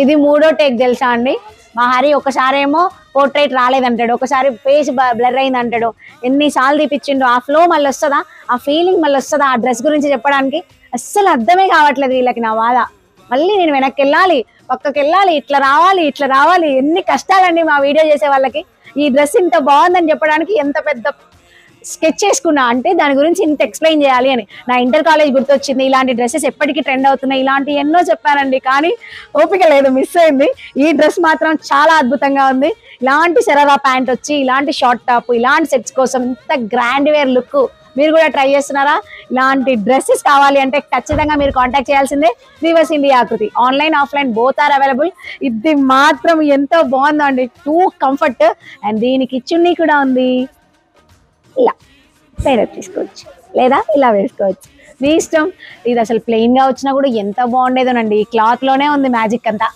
ఇది మూడో టేక్ తెలుసా అండి. మా హరి ఒకసారేమో పోర్ట్రేట్ రాలేదంటాడు, ఒకసారి ఫేస్ బ్లర్ అయింది అంటాడు. ఎన్నిసార్లు తీపిచ్చిండు. ఆ ఫ్లో మళ్ళీ వస్తుందా, ఆ ఫీలింగ్ మళ్ళీ వస్తుందా ఆ డ్రెస్ గురించి చెప్పడానికి? అస్సలు అర్థమే కావట్లేదు వీళ్ళకి నా బాధ. మళ్ళీ నేను వెనక్కి వెళ్ళాలి, పక్కకి వెళ్ళాలి, ఇట్లా రావాలి ఇట్లా రావాలి. ఎన్ని కష్టాలండి మా వీడియో చేసే వాళ్ళకి. ఈ డ్రెస్ ఇంత బాగుందని చెప్పడానికి ఎంత పెద్ద స్కెచ్ చేసుకున్నా అంటే దాని గురించి ఇంత ఎక్స్ప్లెయిన్ చేయాలి అని. నా ఇంటర్ కాలేజ్ గుర్తొచ్చింది. ఇలాంటి డ్రెస్సెస్ ఎప్పటికీ ట్రెండ్ అవుతున్నాయి, ఇలాంటి ఎన్నో చెప్పానండి, కానీ ఓపిక లేదు, మిస్ అయింది. ఈ డ్రెస్ మాత్రం చాలా అద్భుతంగా ఉంది. ఇలాంటి శరారా ప్యాంట్ వచ్చి, ఇలాంటి షార్ట్ టాప్, ఇలాంటి సెట్స్ కోసం ఇంత గ్రాండ్ వేర్ లుక్ మీరు కూడా ట్రై చేస్తున్నారా? ఇలాంటి డ్రెస్సెస్ కావాలి అంటే ఖచ్చితంగా మీరు కాంటాక్ట్ చేయాల్సిందే weavers India Aakruti. Online offline both are available. ఇది మాత్రం ఎంతో బాగుందో అండి, టూ కంఫర్ట్. అండ్ దీనికి చున్నీ కూడా ఉంది. ఇలా వేరే తీసుకోవచ్చు, లేదా ఇలా వేసుకోవచ్చు, మీ ఇష్టం. ఇది అసలు ప్లెయిన్ గా వచ్చినా కూడా ఎంత బాగుండేదోనండి. ఈ క్లాత్ లోనే ఉంది మ్యాజిక్ అంతా.